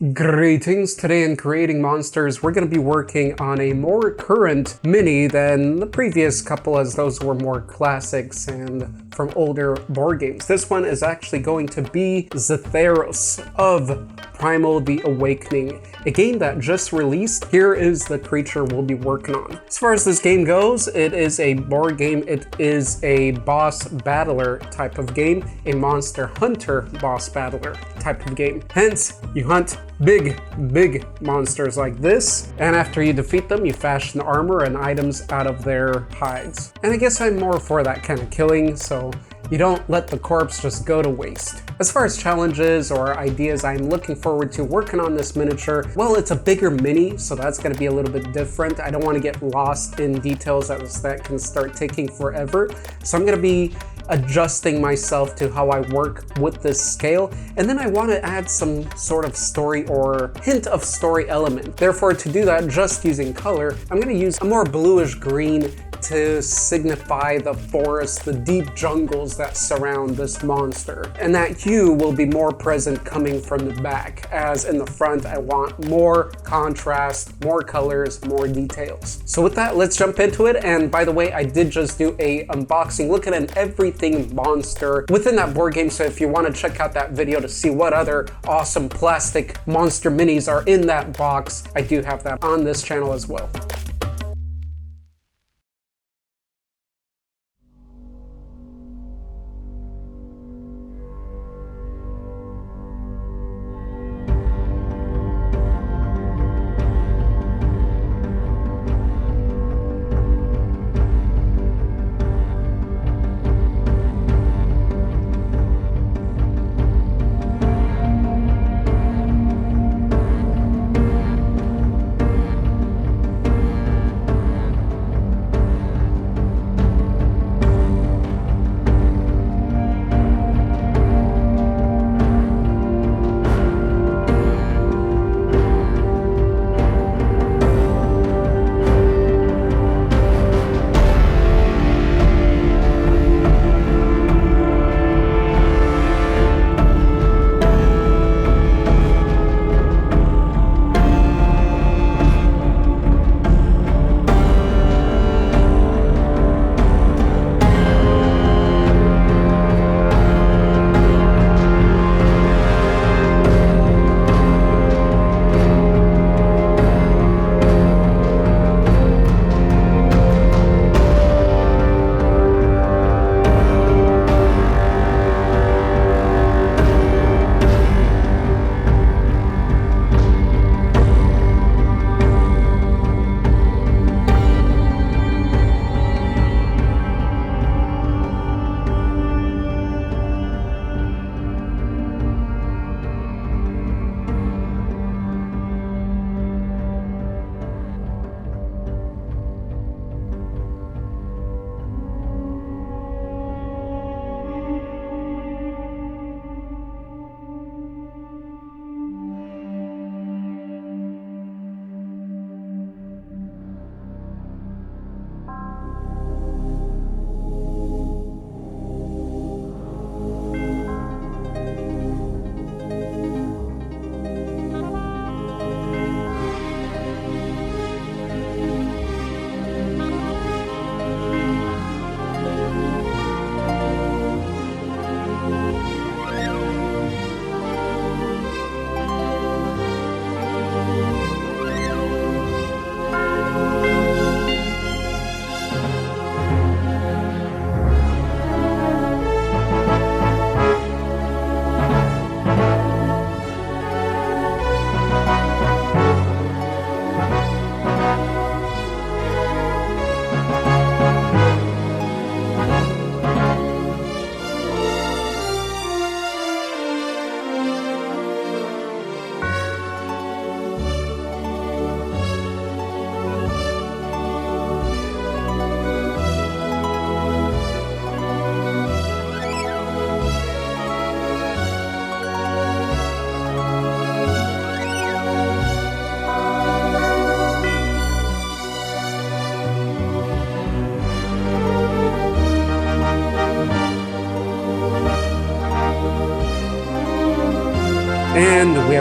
Greetings! Today in Creating Monsters, we're going to be working on a more current mini than the previous couple, as those were more classics and from older board games. This one is actually going to be Xitheros of Primal the Awakening, a game that just released. Here is the creature we'll be working on. As far as this game goes, it is a board game. It is a boss battler type of game, a monster hunter boss battler type of game. Hence, you hunt big monsters like this, and after you defeat them, you fashion armor and items out of their hides. And I guess I'm more for that kind of killing, so you don't let the corpse just go to waste. As far as challenges or ideas I'm looking forward to working on this miniature, well, it's a bigger mini, so that's going to be a little bit different. I don't want to get lost in details as that can start taking forever. So I'm going to be adjusting myself to how I work with this scale, and then I want to add some sort of story or hint of story element. Therefore, to do that, just using color, I'm going to use a more bluish green to signify the forest, the deep jungles that surround this monster. And that hue will be more present coming from the back, as in the front I want more contrast, more colors, more details. So with that, let's jump into it. And by the way, I did just do a unboxing looking at everything monster within that board game, so if you want to check out that video to see what other awesome plastic monster minis are in that box, I do have that on this channel as well.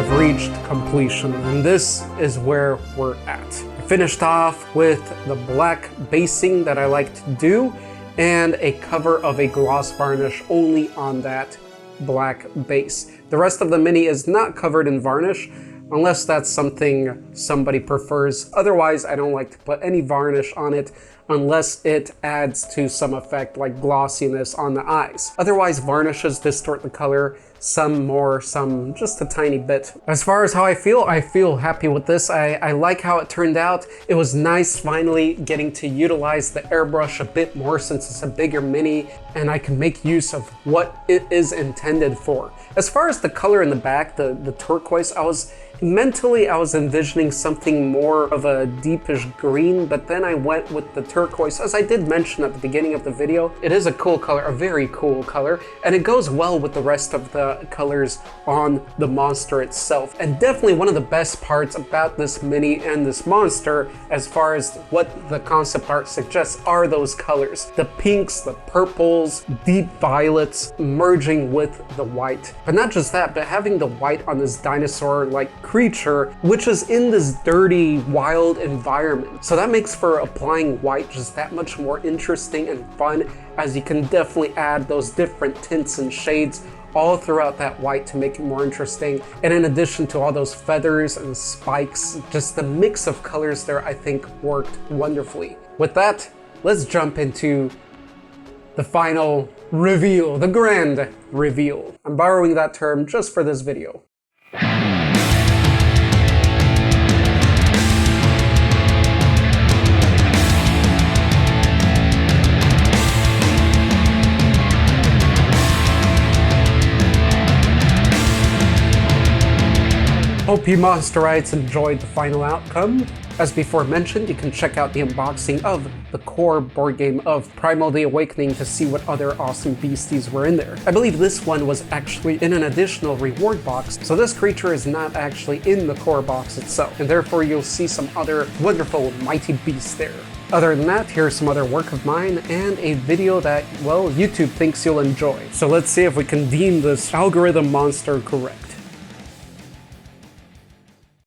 have reached completion, and this is where we're at. I finished off with the black basing that I like to do, and a cover of a gloss varnish only on that black base. The rest of the mini is not covered in varnish, unless that's something somebody prefers. Otherwise, I don't like to put any varnish on it unless it adds to some effect like glossiness on the eyes. Otherwise, varnishes distort the color, some more, some just a tiny bit. As far as how I feel happy with this. I like how it turned out. It was nice finally getting to utilize the airbrush a bit more since it's a bigger mini and I can make use of what it is intended for. As far as the color in the back, the turquoise, I was envisioning something more of a deepish green, but then I went with the turquoise. As I did mention at the beginning of the video, it is a cool color, a very cool color, and it goes well with the rest of the colors on the monster itself. And definitely one of the best parts about this mini and this monster, as far as what the concept art suggests, are those colors. The pinks, the purples, deep violets merging with the white. But not just that, but having the white on this dinosaur-like creature, which is in this dirty, wild environment. So that makes for applying white just that much more interesting and fun, as you can definitely add those different tints and shades all throughout that white to make it more interesting. And in addition to all those feathers and spikes, just the mix of colors there I think worked wonderfully. With that, let's jump into the final reveal, the grand reveal. I'm borrowing that term just for this video. Hope you Monsterites enjoyed the final outcome. As before mentioned, you can check out the unboxing of the core board game of Primal the Awakening to see what other awesome beasties were in there. I believe this one was actually in an additional reward box, so this creature is not actually in the core box itself, and therefore you'll see some other wonderful mighty beasts there. Other than that, here's some other work of mine and a video that, well, YouTube thinks you'll enjoy. So let's see if we can deem this algorithm monster correct.